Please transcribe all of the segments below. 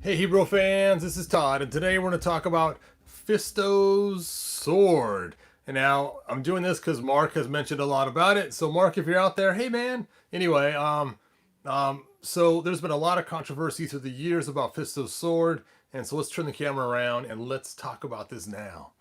Hey Hebrew fans, this is Todd, and today we're going to talk about Fisto's sword. And now I'm doing this because Mark has mentioned a lot about it. So Mark, if you're out there, hey man. Anyway, so there's been a lot of controversy through the years about Fisto's sword, and so let's turn the camera around and let's talk about this now.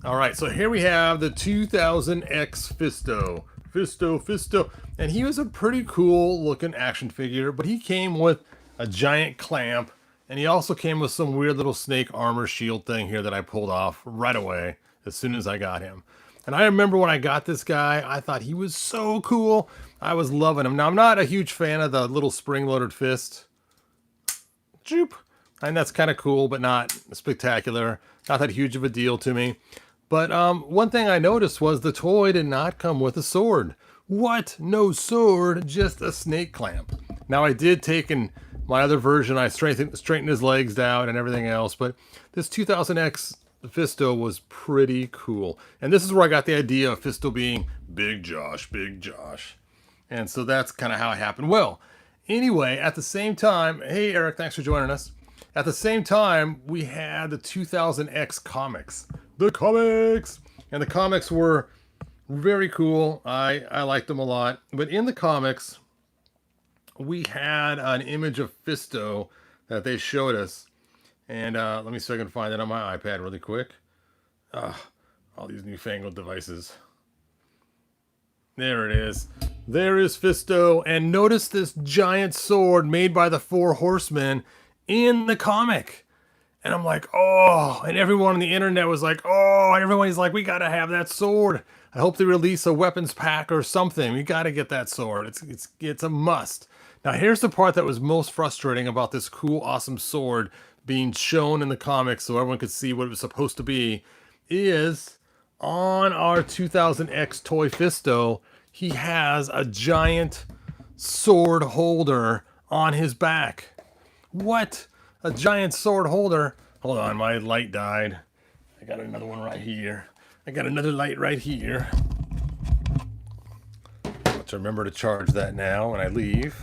All right, so here we have the 2000X Fisto. Fisto. And he was a pretty cool looking action figure, but he came with a giant clamp, and he also came with some weird little snake armor shield thing here that I pulled off right away as soon as I got him. And I remember when I got this guy, I thought he was so cool. I was loving him. Now, I'm not a huge fan of the little spring-loaded fist. Joop. And that's kind of cool, but not spectacular. Not that huge of a deal to me. But one thing I noticed was the toy did not come with a sword. What? No sword, just a snake clamp. Now I did take in my other version, I straightened his legs out and everything else, but this 2000X Fisto was pretty cool. And this is where I got the idea of Fisto being Big Josh, Big Josh. And so that's kind of how it happened. Well, anyway, at the same time, hey Eric, thanks for joining us. At the same time, we had the 2000X comics. The comics! And the comics were very cool. I liked them a lot. But in the comics, we had an image of Fisto that they showed us. And let me see if I can find it on my iPad really quick. All these newfangled devices. There it is. There is Fisto. And notice this giant sword made by the Four Horsemen in the comic. And I'm like, oh, and everyone on the internet was like, oh, and everybody's like, we got to have that sword. I hope they release a weapons pack or something. We got to get that sword. It's a must. Now, here's the part that was most frustrating about this cool, awesome sword being shown in the comics so everyone could see what it was supposed to be is on our 2000X Toy Fisto, he has a giant sword holder on his back. What? A giant sword holder? Hold on, my light died. I got another one right here. I got another light right here. Let's remember to charge that now when I leave.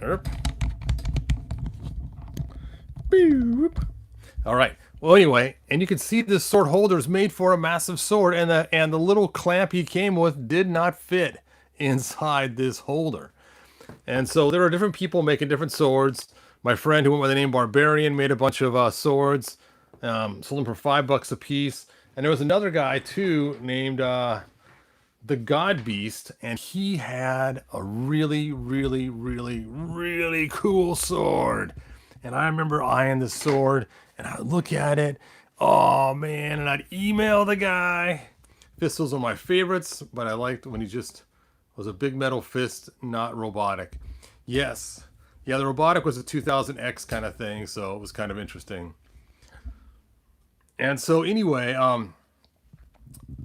Erp. Boop. All right. Well, anyway, and you can see this sword holder is made for a massive sword, and the little clamp he came with did not fit inside this holder. And so there are different people making different swords. My friend who went by the name Barbarian made a bunch of swords, sold them for $5 a piece. And there was another guy too named the God Beast, and he had a really, really, really, really cool sword. And I remember eyeing the sword, and I'd look at it, oh man, and I'd email the guy. Pistols are my favorites, but I liked when he just was a big metal fist, not robotic. Yes. Yeah, the robotic was a 2000X kind of thing, so it was kind of interesting. And so anyway,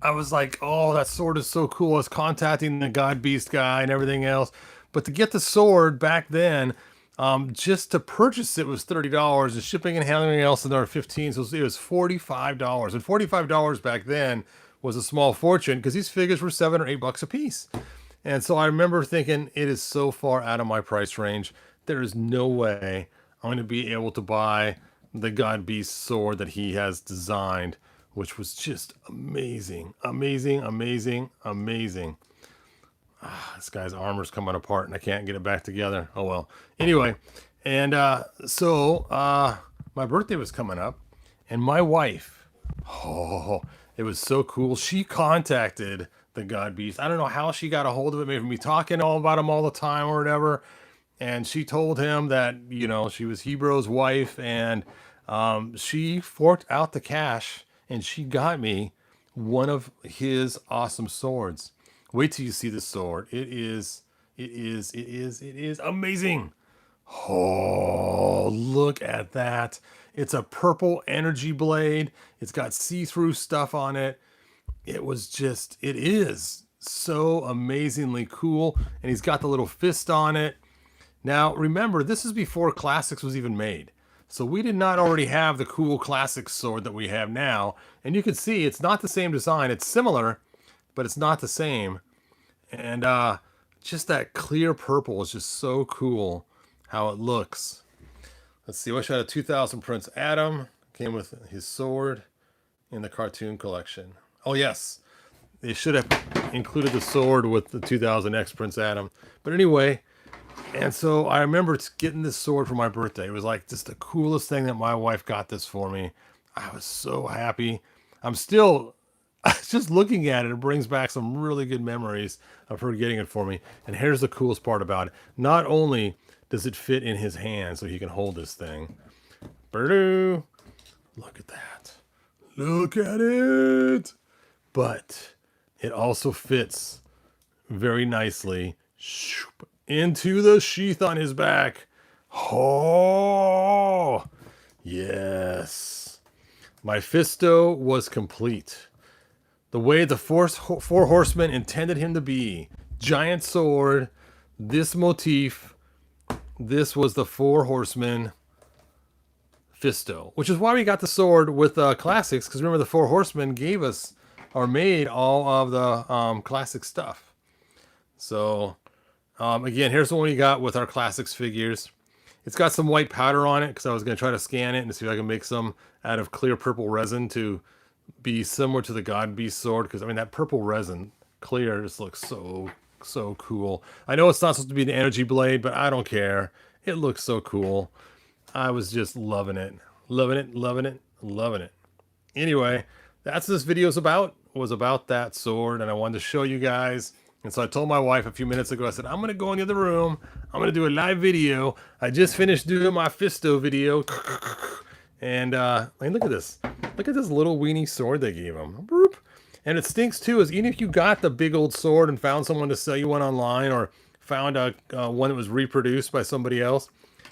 I was like, oh, that sword is so cool. I was contacting the God Beast guy and everything else. But to get the sword back then, just to purchase it was $30, and shipping and handling else another 15. So it was $45. And $45 back then was a small fortune because these figures were $7 or $8 a piece. And so I remember thinking, it is so far out of my price range. There is no way I'm going to be able to buy the God Beast sword that he has designed, which was just amazing, amazing, amazing, amazing. This guy's armor's coming apart and I can't get it back together. Oh well. Anyway, and my birthday was coming up, and my wife, oh, it was so cool. She contacted the God Beast. I don't know how she got a hold of it. Maybe from me talking all about him all the time or whatever. And she told him that, you know, she was Hebrew's wife, and she forked out the cash and she got me one of his awesome swords. Wait till you see the sword. It is amazing. Oh, look at that. It's a purple energy blade. It's got see-through stuff on it. It is so amazingly cool. And he's got the little fist on it. Now, remember, this is before Classics was even made. So we did not already have the cool classic sword that we have now. And you can see it's not the same design. It's similar, but it's not the same. And just that clear purple is just so cool how it looks. Let's see, what should have 2000 Prince Adam came with his sword in the cartoon collection. Oh yes, they should have included the sword with the 2000X Prince Adam. But anyway, and so I remember getting this sword for my birthday. It was like just the coolest thing that my wife got this for me. I was so happy. I'm still just looking at it. It brings back some really good memories of her getting it for me. And here's the coolest part about it. Not only does it fit in his hand so he can hold this thing. Look at that. Look at it. But it also fits very nicely into the sheath on his back. Oh, yes. My Fisto was complete. The way the four horsemen intended him to be. Giant sword, this motif. This was the four horsemen Fisto, which is why we got the sword with classics, because remember the four horsemen gave us or made all of the classic stuff. So again, here's the one we got with our classics figures. It's got some white powder on it because I was going to try to scan it and see if I can make some out of clear purple resin to be similar to the God Beast sword, because I mean that purple resin clear just looks so cool. I know it's not supposed to be an energy blade, but I don't care. It looks so cool. I was just loving it. Loving it. Anyway, that's what this video's about. Was about that sword, and I wanted to show you guys. And so I told my wife a few minutes ago, I said, I'm going to go in the other room. I'm going to do a live video. I just finished doing my Fisto video. And I mean, look at this. Look at this little weenie sword they gave him. And it stinks too, is even if you got the big old sword and found someone to sell you one online, or found a one that was reproduced by somebody else,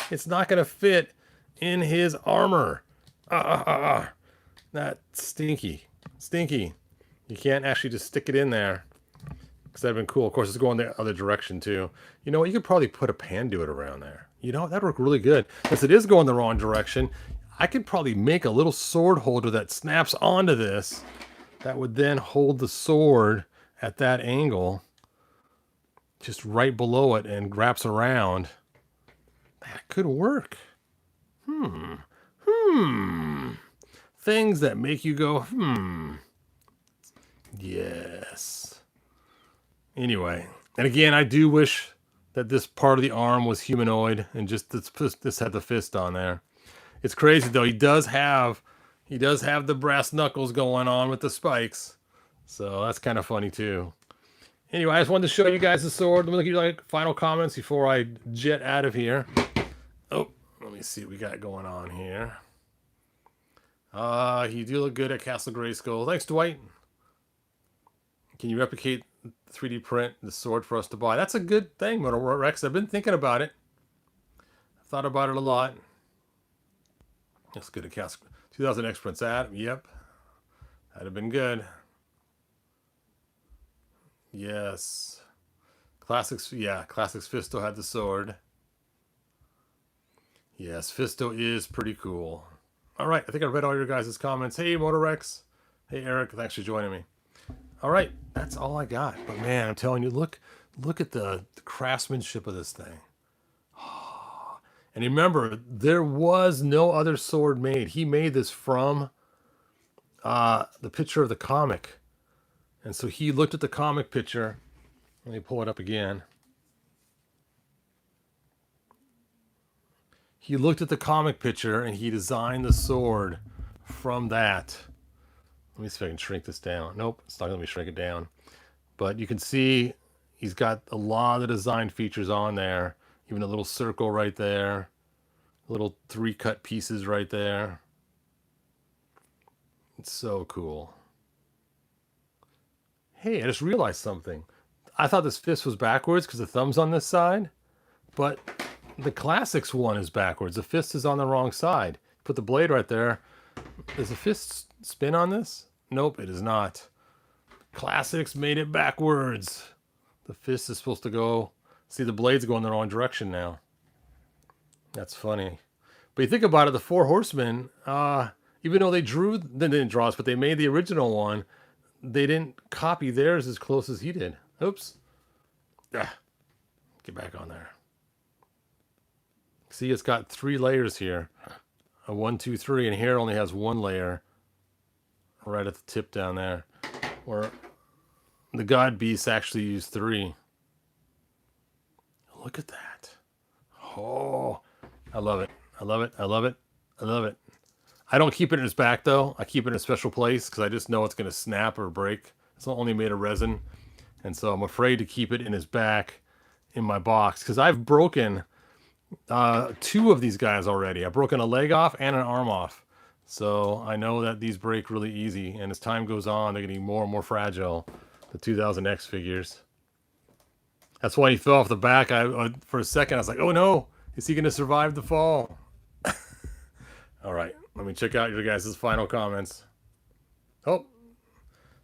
it's not going to fit in his armor. That's stinky. You can't actually just stick it in there. Because that'd have been cool. Of course, it's going the other direction too. You know what? You could probably put a Panduit around there. You know, that'd work really good. Since it is going the wrong direction, I could probably make a little sword holder that snaps onto this. That would then hold the sword at that angle. Just right below it and wraps around. That could work. Things that make you go, Yes. Anyway, and again, I do wish that this part of the arm was humanoid and just this had the fist on there. It's crazy though. He does have the brass knuckles going on with the spikes, so that's kind of funny too. Anyway, I just wanted to show you guys the sword. Let me look at your final comments before I jet out of here. Oh, let me see what we got going on here. You do look good at Castle Grayskull. Thanks, Dwight. Can you replicate 3D print the sword for us to buy? That's a good thing, Rex. I've been thinking about it. I've thought about it a lot. That's good at Castle 2000X Prince Adam. Yep. That'd have been good. Yes. Classics, yeah, Classics Fisto had the sword. Yes, Fisto is pretty cool. All right, I think I read all your guys' comments. Hey, Motorex. Hey, Eric, thanks for joining me. All right, that's all I got. But man, I'm telling you, look at the craftsmanship of this thing. And remember, there was no other sword made. He made this from the picture of the comic. And so he looked at the comic picture. Let me pull it up again. He looked at the comic picture and he designed the sword from that. Let me see if I can shrink this down. Nope, it's not going to let me shrink it down. But you can see he's got a lot of the design features on there. Even a little circle right there. Little 3 cut pieces right there. It's so cool. Hey, I just realized something. I thought this fist was backwards because the thumb's on this side. But the Classics one is backwards. The fist is on the wrong side. Put the blade right there. Is the fist spin on this? Nope, it is not. Classics made it backwards. The fist is supposed to go... See, the blade's going the wrong direction now. That's funny. But you think about it, the Four Horsemen, even though they didn't draw us, but they made the original one, they didn't copy theirs as close as he did. Oops. Get back on there. See, it's got 3 layers here. A 1, 2, 3, and here only has 1 layer right at the tip down there, where the God Beasts actually use 3. Look at that. Oh, I love it. I love it. I love it. I love it. I don't keep it in his back, though. I keep it in a special place because I just know it's going to snap or break. It's only made of resin. And so I'm afraid to keep it in his back in my box because I've broken 2 of these guys already. I've broken a leg off and an arm off. So I know that these break really easy. And as time goes on, they're getting more and more fragile. The 2000X figures. That's why he fell off the back. For a second, I was like, oh no, is he going to survive the fall? All right, let me check out your guys' final comments. Oh,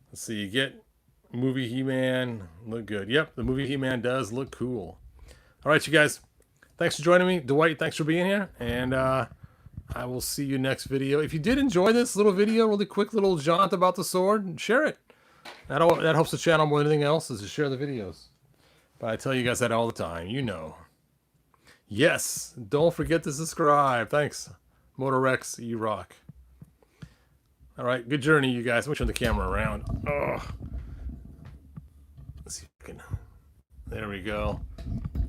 let's see. You get movie He-Man. Look good. Yep, the movie He-Man does look cool. All right, you guys. Thanks for joining me. Dwight, thanks for being here. And I will see you next video. If you did enjoy this little video, really quick little jaunt about the sword, share it. That helps the channel more than anything else, is to share the videos. But I tell you guys that all the time. You know. Yes, don't forget to subscribe. Thanks. Motorex, you rock. All right, good journey, you guys. I'm going to turn the camera around. Oh. Let's see if I can. There we go.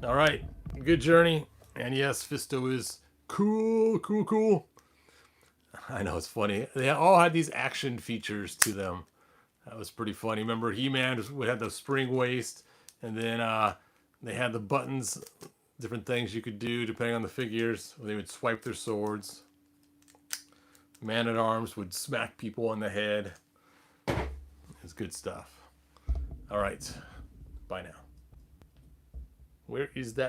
All right, good journey. And yes, Fisto is cool, cool, cool. I know, it's funny. They all had these action features to them. That was pretty funny. Remember, He-Man had the spring waist, and then they had the buttons, different things you could do depending on the figures. They would swipe their swords. Man-at-Arms would smack people on the head. It's good stuff. All right. Bye now. Where is that?